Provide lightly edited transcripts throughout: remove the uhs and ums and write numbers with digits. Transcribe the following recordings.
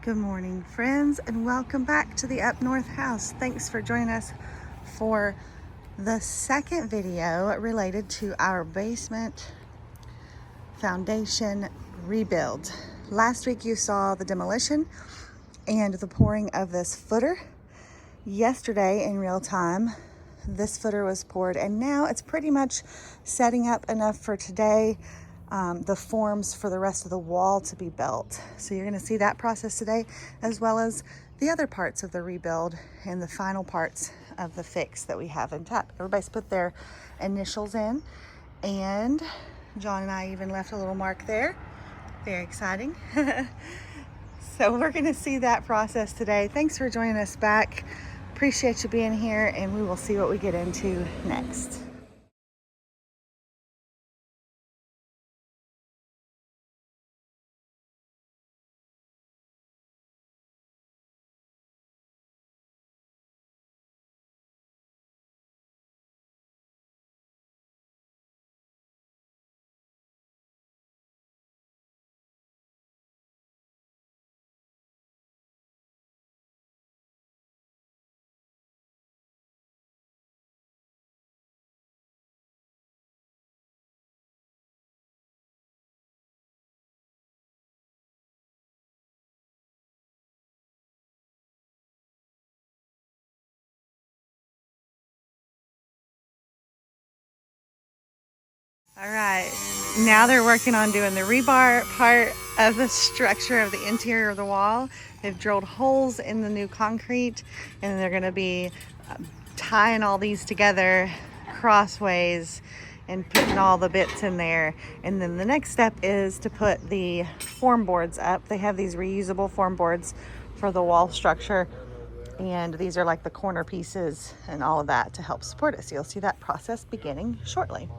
Good morning, friends, and welcome back to the Up North house. Thanks for joining us for the second video related to our basement foundation rebuild. Last week you saw the demolition and the pouring of this footer. Yesterday in real time, this footer was poured, and now it's pretty much setting up enough for today. The forms for the rest of the wall to be built. So you're going to see that process today, as well as the other parts of the rebuild and the final parts of the fix that we have in tap. Everybody's put their initials in, and John and I even left a little mark there. Very exciting. So we're going to see that process today. Thanks for joining us back. Appreciate you being here, and we will see what we get into next. All right, now they're working on doing the rebar part of the structure of the interior of the wall. They've drilled holes in the new concrete, and they're gonna be tying all these together crossways and putting all the bits in there. And then the next step is to put the form boards up. They have these reusable form boards for the wall structure, and these are like the corner pieces and all of that to help support it. So you'll see that process beginning shortly.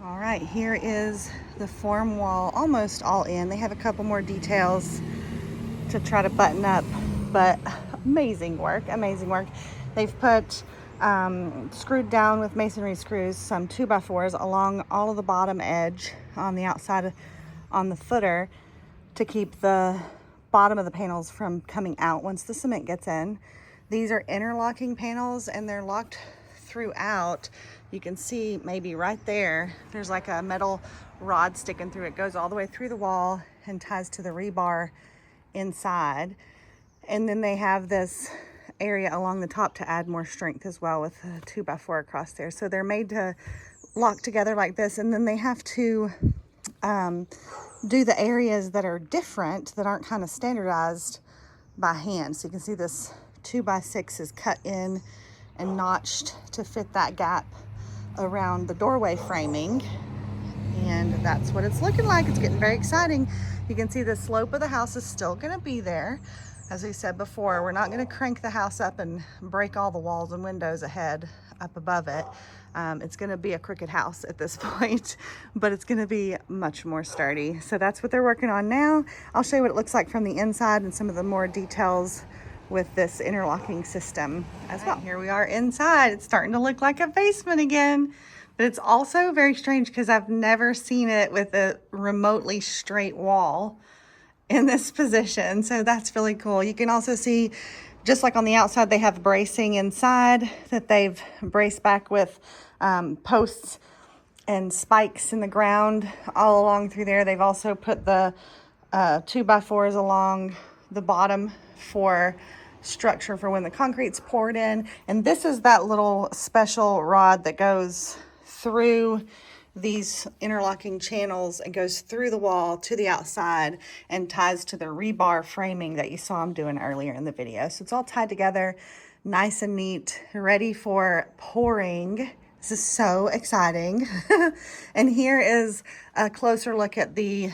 All right, here is the form wall almost all in. They have a couple more details to try to button up, but amazing work, amazing work. They've put screwed down with masonry screws some 2x4s along all of the bottom edge on the outside on the footer to keep the bottom of the panels from coming out once the cement gets in. These are interlocking panels, and they're locked throughout. You can see maybe right there, there's like a metal rod sticking through. It goes all the way through the wall and ties to the rebar inside. And then they have this area along the top to add more strength as well, with a 2x4 across there. So they're made to lock together like this, and then they have to do the areas that are different, that aren't kind of standardized by hand. So you can see this 2x6 is cut in and notched to fit that gap around the doorway framing, and that's what it's looking like. It's getting very exciting. You can see the slope of the house is still going to be there. As we said before, we're not going to crank the house up and break all the walls and windows ahead up above it. It's going to be a crooked house at this point, but it's going to be much more sturdy. So that's what they're working on now. I'll show you what it looks like from the inside and some of the more details with this interlocking system as well. Here we are inside. It's starting to look like a basement again, but it's also very strange because I've never seen it with a remotely straight wall in this position. So that's really cool. You can also see, just like on the outside, they have bracing inside that they've braced back with posts and spikes in the ground all along through there. They've also put the 2x4s along the bottom for structure for when the concrete's poured in. And this is that little special rod that goes through these interlocking channels and goes through the wall to the outside and ties to the rebar framing that you saw him doing earlier in the video. So it's all tied together, nice and neat, ready for pouring. This is so exciting. And here is a closer look at the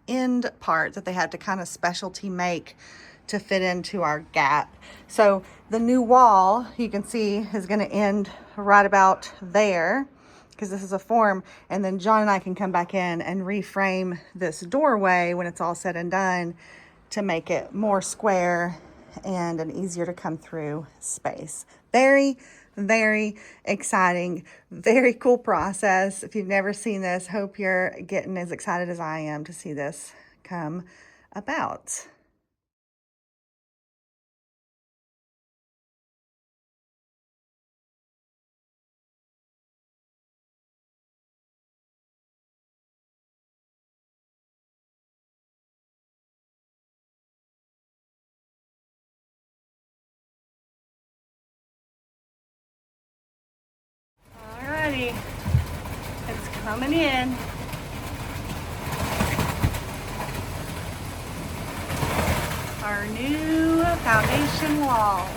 end part that they had to kind of specialty make to fit into our gap. So the new wall, you can see, is going to end right about there, because this is a form, and then John and I can come back in and reframe this doorway when it's all said and done to make it more square and an easier to come through space. Very, very exciting, very cool process. If you've never seen this, hope you're getting as excited as I am to see this come about. Alrighty, it's coming in. Our new foundation walls.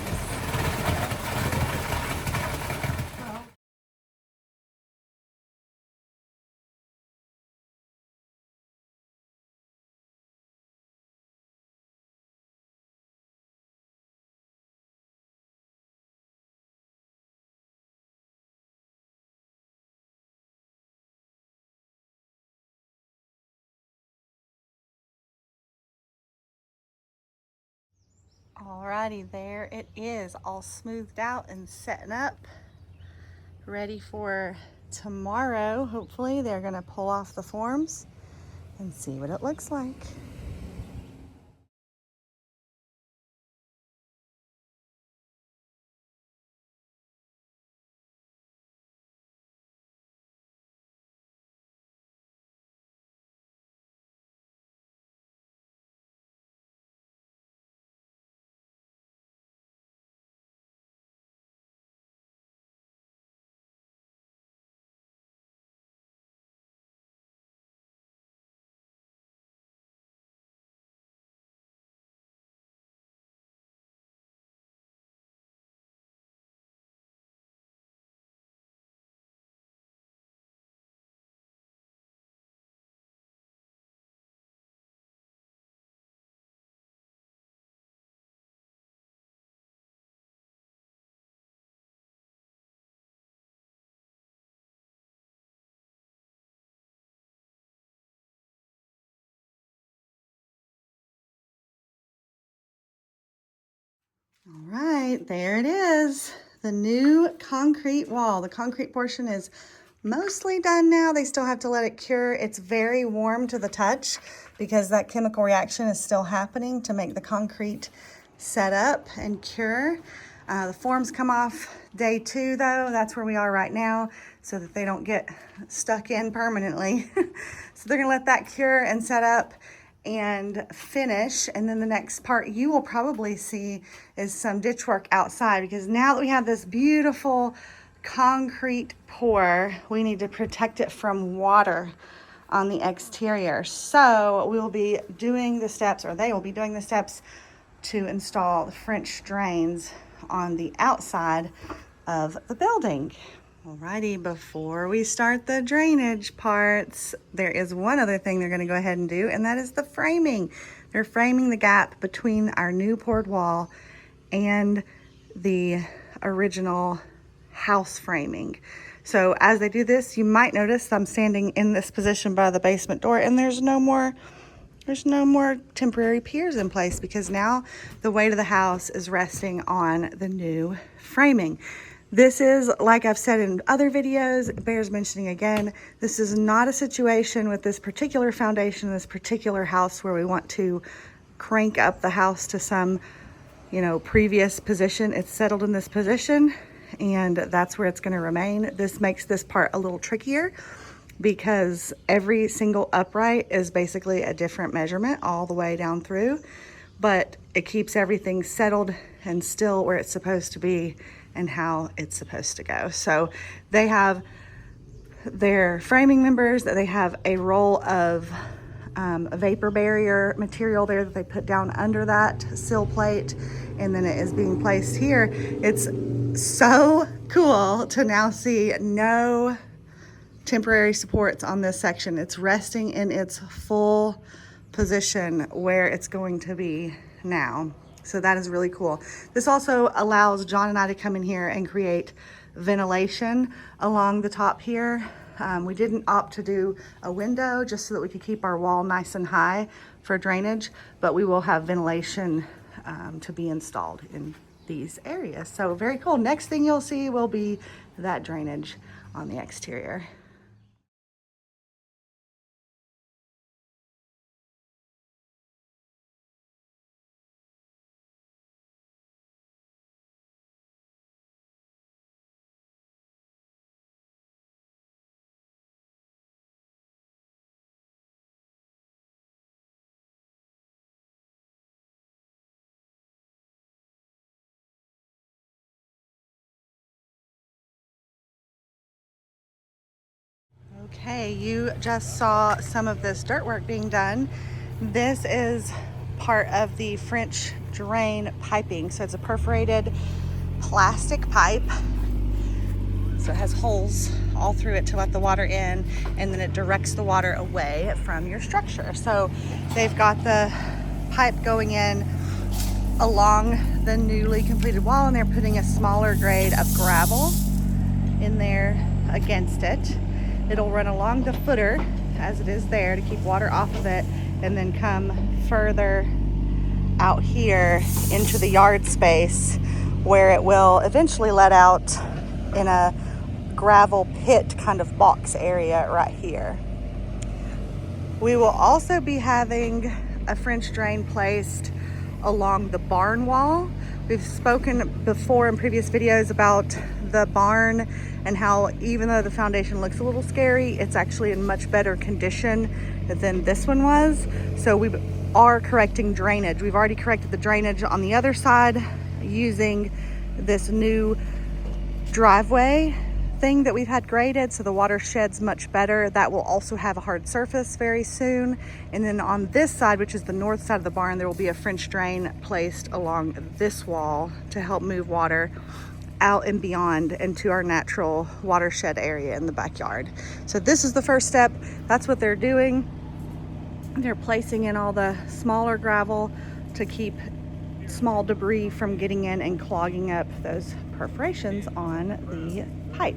Alrighty, there it is, all smoothed out and setting up, ready for tomorrow. Hopefully they're gonna pull off the forms and see what it looks like. All right, there it is. The new concrete wall. The concrete portion is mostly done now. They still have to let it cure. It's very warm to the touch because that chemical reaction is still happening to make the concrete set up and cure. The forms come off day 2 though. That's where we are right now, so that they don't get stuck in permanently. So they're gonna let that cure and set up and finish, and then the next part you will probably see is some ditch work outside, because now that we have this beautiful concrete pour, we need to protect it from water on the exterior. So we will be doing the steps, or they will be doing the steps, to install the French drains on the outside of the building. Alrighty, before we start the drainage parts, there is one other thing they're going to go ahead and do, and that is the framing. They're framing the gap between our new poured wall and the original house framing. So as they do this, you might notice I'm standing in this position by the basement door, and there's no more temporary piers in place, because now the weight of the house is resting on the new framing. This is, like I've said in other videos, it bears mentioning again, this is not a situation with this particular foundation, this particular house, where we want to crank up the house to some, previous position. It's settled in this position, and that's where it's going to remain. This makes this part a little trickier, because every single upright is basically a different measurement all the way down through. but it keeps everything settled and still where it's supposed to be and how it's supposed to go. So they have their framing members, that they have a roll of a vapor barrier material there that they put down under that sill plate, and then it is being placed here. It's so cool to now see no temporary supports on this section. It's resting in its full position where it's going to be now. So that is really cool. This also allows John and I to come in here and create ventilation along the top here. We didn't opt to do a window just so that we could keep our wall nice and high for drainage, but we will have ventilation to be installed in these areas. So very cool. Next thing you'll see will be that drainage on the exterior. Okay, you just saw some of this dirt work being done. This is part of the French drain piping. So it's a perforated plastic pipe. So it has holes all through it to let the water in, and then it directs the water away from your structure. So they've got the pipe going in along the newly completed wall, and they're putting a smaller grade of gravel in there against it. It'll run along the footer as it is there to keep water off of it, and then come further out here into the yard space where it will eventually let out in a gravel pit kind of box area right here. We will also be having a French drain placed along the barn wall. We've spoken before in previous videos about the barn and how even though the foundation looks a little scary, it's actually in much better condition than this one was. So we are correcting drainage. We've already corrected the drainage on the other side using this new driveway thing that we've had graded, so the water sheds much better. That will also have a hard surface very soon. And then on this side, which is the north side of the barn, there will be a French drain placed along this wall to help move water out and beyond into our natural watershed area in the backyard. So this is the first step. That's what they're doing. They're placing in all the smaller gravel to keep small debris from getting in and clogging up those perforations on the pipe.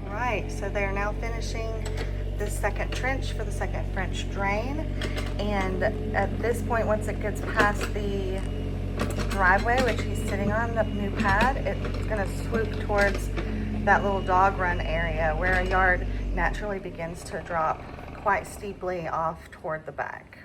Right, so they're now finishing the second trench for the second French drain. And at this point, once it gets past the driveway, which he's sitting on, the new pad, it's gonna swoop towards that little dog run area where a yard naturally begins to drop quite steeply off toward the back.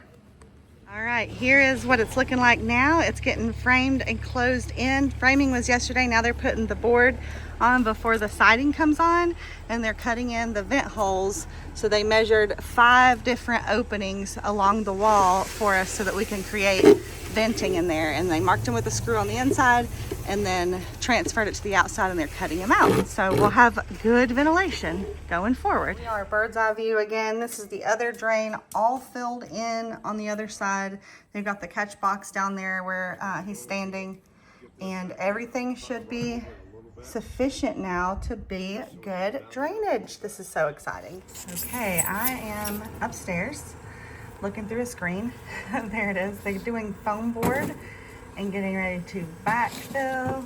All right, here is what it's looking like now. It's getting framed and closed in. Framing was yesterday. Now they're putting the board on before the siding comes on, and they're cutting in the vent holes. So they measured 5 different openings along the wall for us so that we can create venting in there. And they marked them with a screw on the inside and then transferred it to the outside, and they're cutting them out. So we'll have good ventilation going forward. We are bird's eye view again. This is the other drain all filled in on the other side. They've got the catch box down there where he's standing, and everything should be sufficient now to be good drainage. This is so exciting. Okay, I am upstairs looking through a screen. There it is. They're doing foam board and getting ready to backfill.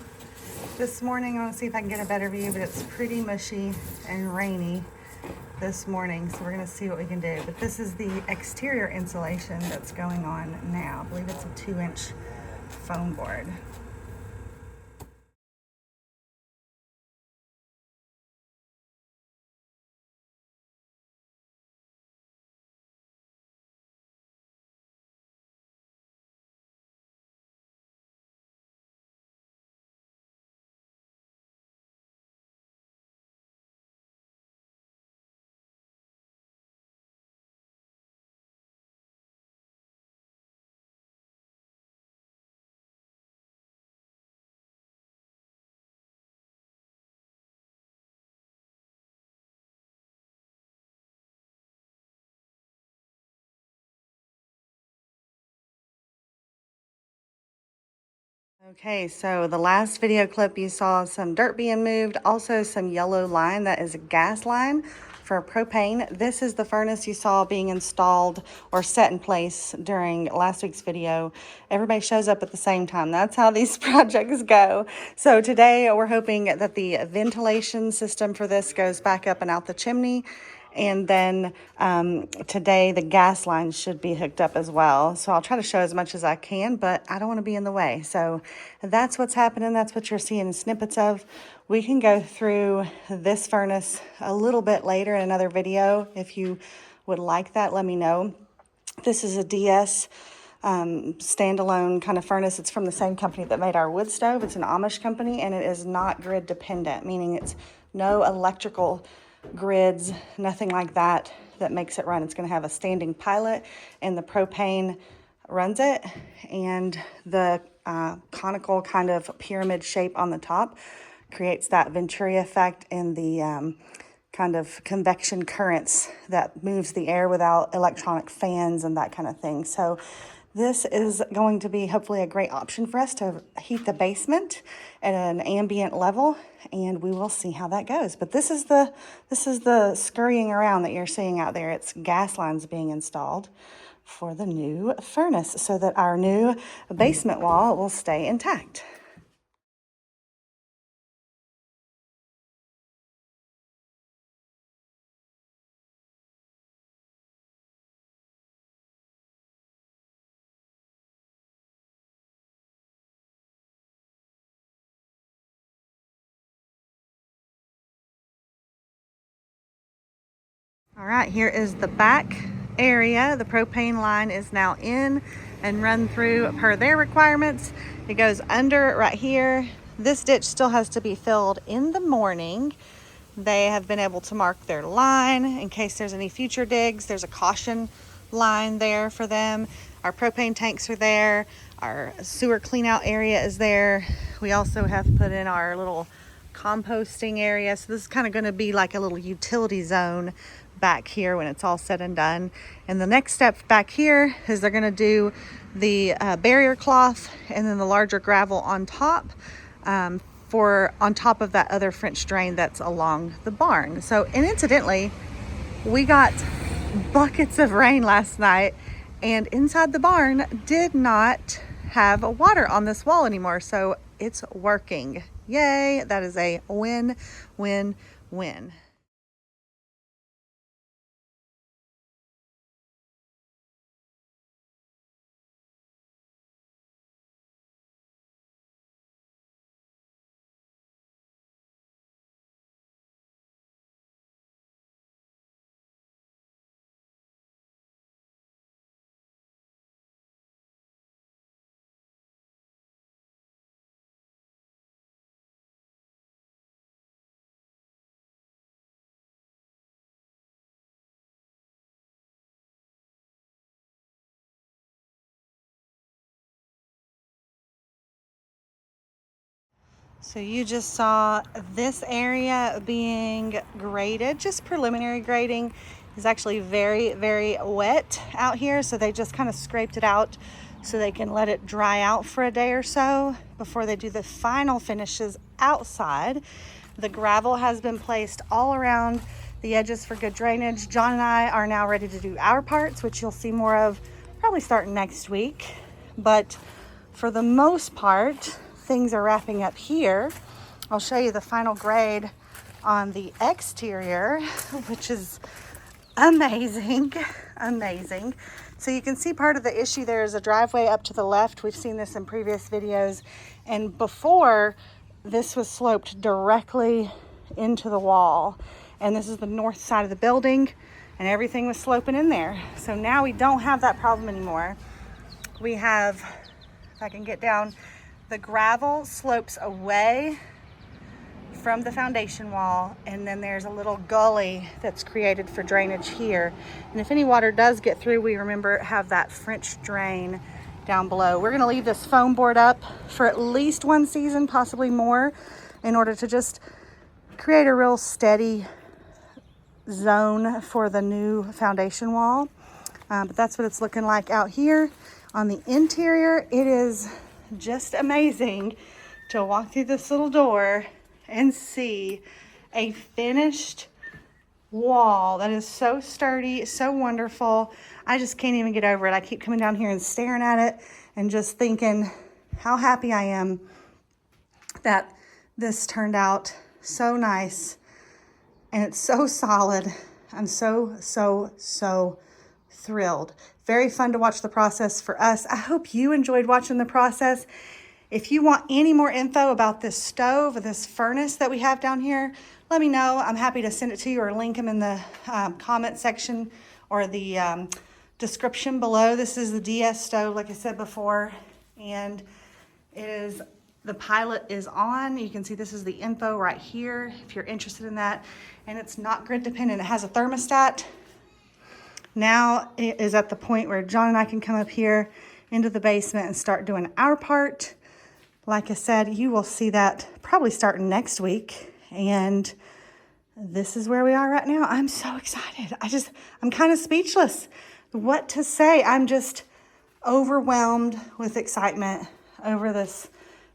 This morning, I want to see if I can get a better view, but it's pretty mushy and rainy this morning, so we're going to see what we can do. But this is the exterior insulation that's going on now. I believe it's a 2-inch foam board. Okay, so the last video clip you saw some dirt being moved, also some yellow line that is a gas line for propane. This is the furnace you saw being installed or set in place during last week's video. Everybody shows up at the same time. That's how these projects go. So today we're hoping that the ventilation system for this goes back up and out the chimney. And then today the gas lines should be hooked up as well. So I'll try to show as much as I can, but I don't want to be in the way. So that's what's happening. That's what you're seeing snippets of. We can go through this furnace a little bit later in another video. If you would like that, let me know. This is a DS standalone kind of furnace. It's from the same company that made our wood stove. It's an Amish company, and it is not grid dependent, meaning it's no electrical grids, nothing like that that makes it run. It's going to have a standing pilot, and the propane runs it, and the conical kind of pyramid shape on the top creates that Venturi effect in the kind of convection currents that moves the air without electronic fans and that kind of thing. So this is going to be hopefully a great option for us to heat the basement at an ambient level, and we will see how that goes. But this is the scurrying around that you're seeing out there. It's gas lines being installed for the new furnace so that our new basement wall will stay intact. All right, here is the back area. The propane line is now in and run through per their requirements. It goes under right here. This ditch still has to be filled in the morning. They have been able to mark their line in case there's any future digs. There's a caution line there for them. Our propane tanks are there. Our sewer clean out area is there. We also have put in our little composting area. So this is kind of going to be like a little utility zone back here when it's all said and done. And the next step back here is they're going to do the barrier cloth and then the larger gravel on top for on top of that other French drain that's along the barn. So, and incidentally, we got buckets of rain last night, and inside the barn did not have water on this wall anymore. So it's working. Yay, that is a win, win, win. So you just saw this area being graded, just preliminary grading. It's actually very, very wet out here, so they just kind of scraped it out so they can let it dry out for a day or so before they do the final finishes outside. The gravel has been placed all around the edges for good drainage. John and I are now ready to do our parts, which you'll see more of probably starting next week. But for the most part, things are wrapping up here. I'll show you the final grade on the exterior, which is amazing, amazing. So you can see part of the issue there is a driveway up to the left. We've seen this in previous videos. And before, this was sloped directly into the wall. And this is the north side of the building, and everything was sloping in there. So now we don't have that problem anymore. We have, if I can get down, the gravel slopes away from the foundation wall, and then there's a little gully that's created for drainage here. And if any water does get through, we remember have that French drain down below. We're gonna leave this foam board up for at least one season, possibly more, in order to just create a real steady zone for the new foundation wall. But that's what it's looking like out here. On the interior, it is just amazing to walk through this little door and see a finished wall that is so sturdy, so wonderful. I just can't even get over it. I keep coming down here and staring at it and just thinking how happy I am that this turned out so nice and it's so solid. I'm so thrilled. Very fun to watch the process for us. I hope you enjoyed watching the process. If you want any more info about this stove or this furnace that we have down here, let me know. I'm happy to send it to you or link them in the comment section or the description below. This is the DS stove, like I said before, and it is, the pilot is on. You can see this is the info right here if you're interested in that. And it's not grid dependent. It has a thermostat. Now it is at the point where John and I can come up here into the basement and start doing our part. Like I said, you will see that probably starting next week. And this is where we are right now. I'm so excited. I'm kind of speechless. What to say? I'm just overwhelmed with excitement over this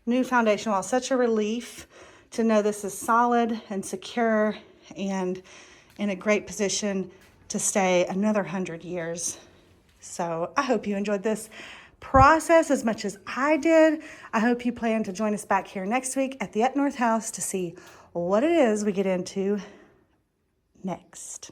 new foundation wall. Such a relief to know this is solid and secure and in a great position to stay another 100 years. So I hope you enjoyed this process as much as I did. I hope you plan to join us back here next week at the Up North house to see what it is we get into next.